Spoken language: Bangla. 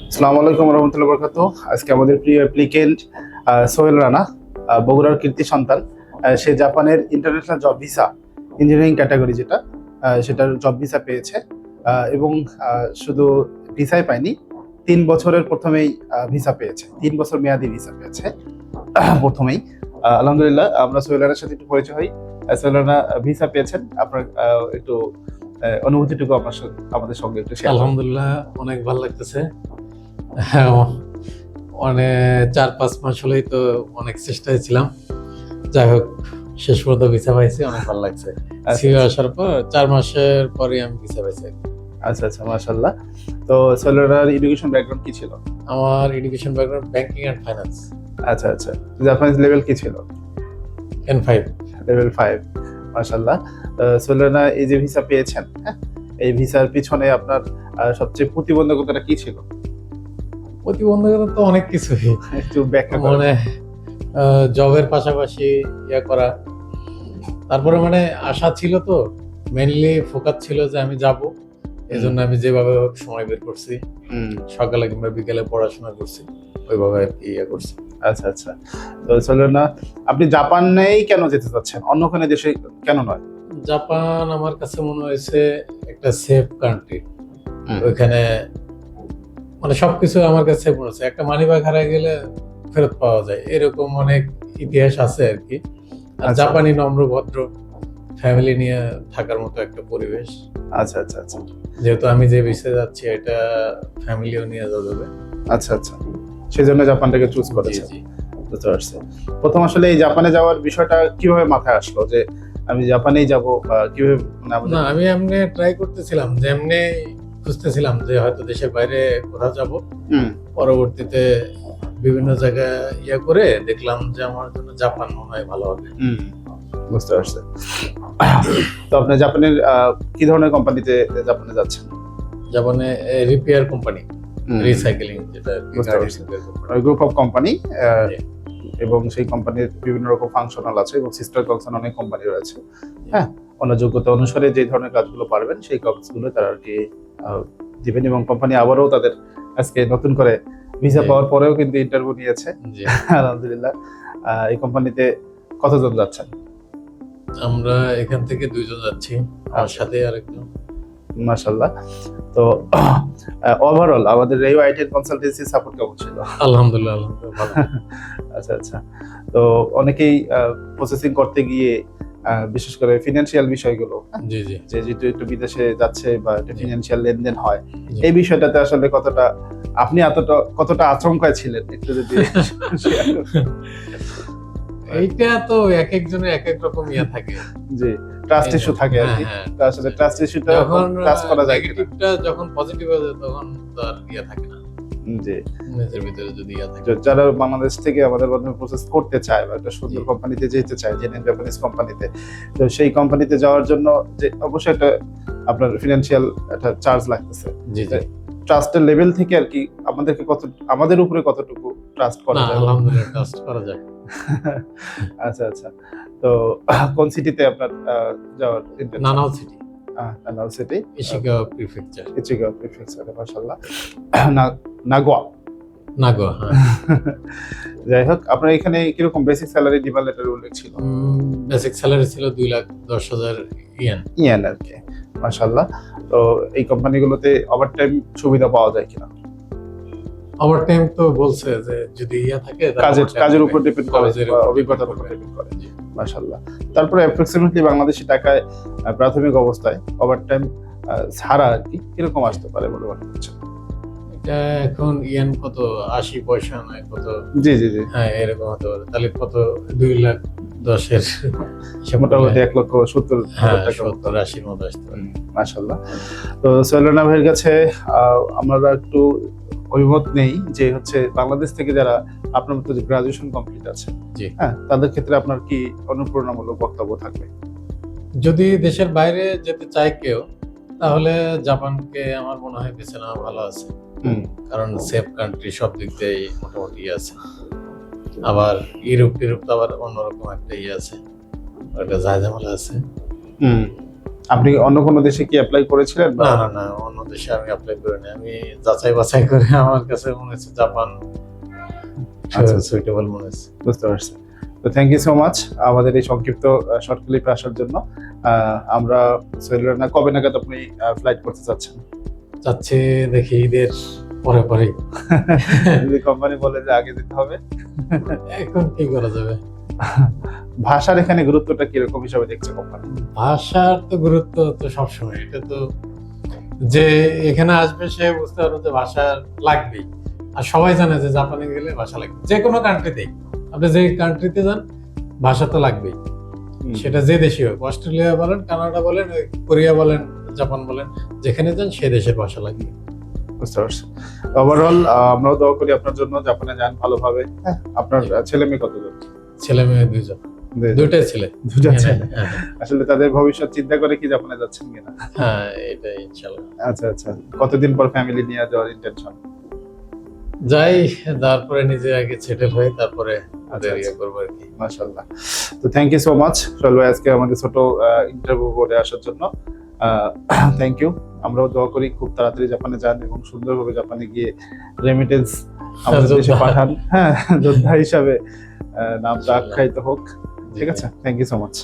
আসসালামু আলাইকুম রহমতুল্লাহ বরকাত। আজকে আমাদের প্রিয় অ্যাপ্লিকেন্ট সোহেল রানা, বগুড়ার কীর্তি সন্তান। সে জাপানের international job visa engineering category যেটা, সেটার জব ভিসা পেয়েছে। এবং শুধু ভিসাই পায়নি, 3 বছরের প্রথমেই ভিসা পেয়েছে, 3 বছর মেয়াদি ভিসা পেয়েছে প্রথমেই। আলহামদুলিল্লাহ, আমরা সোহেল রানার সাথে একটু পরিচয় হই। সোহেল রানা ভিসা পেয়েছেন, আপনার একটু অনুভূতিটুকু আমাদের সঙ্গে একটু শেয়ার করুন। আলহামদুলিল্লাহ, অনেক ভালো লাগতেছে। হ্যাঁ, অনেক 4-5 মাস হলেই তো অনেক চেষ্টায় ছিলাম। যাই হোক, শেষ পর্যন্ত ভিসা পাইছি, অনেক ভালো লাগছে। সিও আসার পর 4 মাসের পরে আমি ভিসা পাইছি। আচ্ছা আচ্ছা, মাশাআল্লাহ। তো সোহেলের এডুকেশন ব্যাকগ্রাউন্ড কি ছিল? আমার education background banking and finance. আচ্ছা আচ্ছা, জাপানিজ লেভেল কি ছিল? N5। লেভেল 5, মাশাআল্লাহ। সোহেলেরা এই যে ভিসা পেয়েছেন, হ্যাঁ, এই ভিসার পিছনে আপনার সবচেয়ে প্রতিবন্ধকতাটা কি ছিল? প্রতিবন্ধকতা তো অনেক কিছুই, একটু ব্যাখ্যা করুন। মানে জবের পাশাপাশি ইয়া করা, তারপরে মানে আশা ছিল, তো মেইনলি ফোকাস ছিল যে আমি যাব। এই জন্য আমি যেভাবে হোক সময় বের করছি, সকালে কিংবা বিকেলে পড়াশোনা করছি, ওইভাবে ইয়ে করছি। আচ্ছা আচ্ছা। তো সোহেলেরা, আপনি জাপানেই কেন যেতে চাচ্ছেন, অন্য কোনো দেশে কেন নয়? জাপান আমার কাছে মনে হয়েছে একটা সেফ কান্ট্রি। ওইখানে মানে সবকিছু আমার কাছে সেফ মনে হচ্ছে। একটা মানি ব্যাগ হারিয়ে গেলে ফেরত পাওয়া যায়, এরকম অনেক ইতিহাস আছে আর কি। আর আচ্ছা। জাপানি নম্র ভদ্র, ফ্যামিলি নিয়ে থাকার মতো একটা পরিবেশ। আচ্ছা আচ্ছা আচ্ছা যেহেতু আমি যে বিষয়ে যাচ্ছি, এটা ফ্যামিলিও নিয়ে যাওয়া যাবে। আচ্ছা আচ্ছা, সেই জন্য জাপানটাকে চুজ জি করেছে। জি। বুঝতে পারছি। প্রথম আসলে এই জাপানে যাওয়ার বিষয়টা কিভাবে মাথায় আসলো যে আমি জাপানেই যাব, বা কিভাবে না, আমি এমনি ট্রাই করতেছিলাম, যে এমনি খুঁজতেছিলাম যে হয়তো দেশের বাইরে কোথাও যাব। পরবর্তীতে বিভিন্ন জায়গায় ইয়ে করে দেখলাম যে আমার জন্য জাপান মনে হয় ভালো হবে। বুঝতে পারছি। তো আপনি জাপানের কি ধরনের কোম্পানিতে জাপানে যাচ্ছেন? জাপানে রিপেয়ার কোম্পানি, রিসাইকেলিং, যেটা বুঝতে পারছি। গ্রুপ অফ কোম্পানি, এবং সেই কোম্পানির বিভিন্ন রকম ফাংশনাল আছে এবং সিস্টার কনসার্ন অনেক কোম্পানি রয়েছে। হ্যাঁ, অন্য যোগ্যতা অনুসারে যে ধরনের কাজগুলো পারবেন সেই কাজগুলো তারা আর কি দিবেন। এবং কোম্পানি আবারও তাদের আজকে নতুন করে ভিসা পাওয়ার পরেও কিন্তু ইন্টারভিউ নিয়েছে। আলহামদুলিল্লাহ। এই কোম্পানিতে কতজন যাচ্ছেন? আমরা এখান থেকে 2 জন যাচ্ছি, আমার সাথে আরেকজন। মাশাআল্লাহ। তো ওভারঅল আমাদের রেও আইটেল কনসালটেন্সি সাপোর্ট কেমন ছিল? আলহামদুলিল্লাহ, আলহামদুলিল্লাহ ভালো। আচ্ছা আচ্ছা। তো অনেকেই প্রসেসিং করতে গিয়ে বিশেষ করে ফিনান্সিয়াল বিষয়গুলো, জি জি, যে যেহেতু একটু বিদেশে যাচ্ছে বা একটা জি। ফিনান্সিয়াল লেনদেন হয়, জি। এই বিষয়টাতে আসলে আপনি কতটা আচমকায় ছিলেন একটু যদি share করতেন। এইটা তো এক একজনের এক এক রকম ইয়া থাকে। জি, ট্রাস্ট ইস্যু থাকে আর কি। হ্যাঁ, তো আসলে ট্রাস্ট ইস্যুটা যখন ট্রাস্ট করা যায় কিনা। নেগেটিভটা যখন পজিটিভ হয়ে যায়, তখন তো আর ইয়া থাকে না। জি, নিজের ভিতরে যদি ইয়া থাকে। যারা বাংলাদেশ থেকে আমাদের মাধ্যমে প্রসেস করতে চায় বা একটা সুন্দর জি। কোম্পানিতে যেতে চায়, জেনে জাপানিজ কোম্পানিতে, তো সেই কোম্পানিতে যাওয়ার জন্য যে অবশ্যই একটা আপনার ফিনান্সিয়াল একটা চার্জ লাগতেছে। জি জি। ট্রাস্টের লেভেল থেকে আর কি আমাদের উপরে কতটুকু ট্রাস্ট করা না, যায়? আলহামদুলিল্লাহ ট্রাস্ট করা যায়। আচ্ছা আচ্ছা। তো কোন সিটিতে আপনার যাওয়ার intention? Nanao city, Nanao city, Ishikawa prefecture. ইচিগা প্রিফেকচারে, মাশাআল্লাহ। নাগোয়া। নাগোয়া, হ্যাঁ। যাই হোক, আপনার এখানে কিরকম বেসিক স্যালারি ডিমান্ড লেটারে উল্লেখ ছিল? বেসিক স্যালারি ছিল 2,10,000 ইয়েন। ইয়েন আর কি, মাশাআল্লাহ। তো এই কোম্পানিগুলোতে ওভারটাইম সুবিধা পাওয়া যায় কিনা? ওভার টাইম তো বলছে যে যদি ইয়া থাকে, কাজের উপর ডিপেন্ড করে, কাজের বা উপর অভিজ্ঞতার উপর ডিপেন্ড করে। মাশাআল্লাহ। তারপরে অ্যাপ্রক্সিমেটলি বাংলাদেশি টাকায় প্রাথমিক অবস্থায় ওভারটাইম ছাড়া আর কি কিরকম আসতে পারে বলে মনে হচ্ছে? এটা এখন ইয়েন কত, 80 পয়সা নয় কত? জি জি জি, হ্যাঁ, এরকম হতে পারে। তাহলে কত, 2,10,000 মোটামুটি 1,70,000 হ্যাঁ, টাকা মতো। 70-80 মতো আসতে পারে। মাশাআল্লাহ। তো সোহেলানা ভাইয়ের কাছে আমরা একটু অভিমত নেই যে হচ্ছে বাংলাদেশ থেকে যারা আপনার মতো যে গ্রাজুয়েশন কমপ্লিট আছে, জি। হ্যাঁ, তাদের ক্ষেত্রে আপনার কি অনুপ্রেরণামূলক বক্তব্য থাকবে? যদি দেশের বাইরে যেতে চায় কেউ, তাহলে জাপানকে আমার মনে হয় বেছে নেওয়া ভালো আছে। কারণ সেফ কান্ট্রি, সব দিক দিয়েই মোটামুটি আছে। আবার ইউরোপ তো আবার অন্যরকম একটা আছে, একটা ঝামেলা আছে। আপনি অন্য কোনো দেশে কি অ্যাপ্লাই করেছিলেন বা না না না, অন্য দেশে আমি অ্যাপ্লাই করিনি। আমি যাচাই বাছাই করে আমার কাছে মনে হচ্ছে জাপান আচ্ছা। সুইটেবল মনে হচ্ছে। বুঝতে পারছি। তো থ্যাংক ইউ সো মাচ আমাদের এই সংক্ষিপ্ত শর্ট ক্লিপে আসার জন্য। আমরা সোহেল রানা কবে নাগাদ আপনি ফ্লাইট করতে চাচ্ছেন? যাচ্ছে দেখি ঈদের পরে পরে। যদি কোম্পানি বলে যে আগে দিতে হবে। এখন কি করা যাবে? ভাষার এখানে গুরুত্বটা কিরকম হিসাবে দেখছে কোম্পানি? ভাষার তো গুরুত্ব তো সবসময়, এটা তো যে এখানে আসবে সে বুঝতে পারবে যে ভাষা লাগবেই। আর সবাই জানে যে জাপানে গেলে ভাষা লাগবে, যে কোনো কান্ট্রিতেই আপনি যে কান্ট্রিতে যান ভাষা তো লাগবেই। সেটা যে দেশই হোক, অস্ট্রেলিয়া বলেন, কানাডা বলেন, ওই কোরিয়া বলেন, জাপান বলেন, যেখানে যান সে দেশের ভাষা লাগবে। বুঝতে পারছি। ওভারঅল আমরাও দোয়া করি আপনার জন্য, জাপানে যান ভালোভাবে। হ্যাঁ, আপনার ছেলে মেয়ে কতজন? ছেলে মেয়ে দুইজন, দুইটাই ছেলে। দুইটা ছেলে। হ্যাঁ, আসলে তাদের ভবিষ্যৎ চিন্তা করে কি জাপানে যাচ্ছেন কিনা? হ্যাঁ, এটাই ইনশাল্লাহ। আচ্ছা আচ্ছা, কতদিন পর ফ্যামিলি নিয়ে যাওয়ার ইন্টেনশন? যাই, তারপরে নিজে আগে সেটেল হই, তারপরে আচ্ছা, ইয়ে করবো আর কি। মাশাআল্লাহ। তো thank you so much Sohel ভাই আজকে আমাদের ছোট ইন্টারভিউ করে আসার জন্য। Thank you. আমরাও দোয়া করি খুব তাড়াতাড়ি জাপানে যান এবং সুন্দরভাবে জাপানে গিয়ে রেমিটেন্স আমাদের দেশে যোদ্ধা। পাঠান। হ্যাঁ, যোদ্ধা হিসাবে নামটা আখ্যায়িত হোক। ঠিক আছে, থ্যাংক ইউ সো মাচ।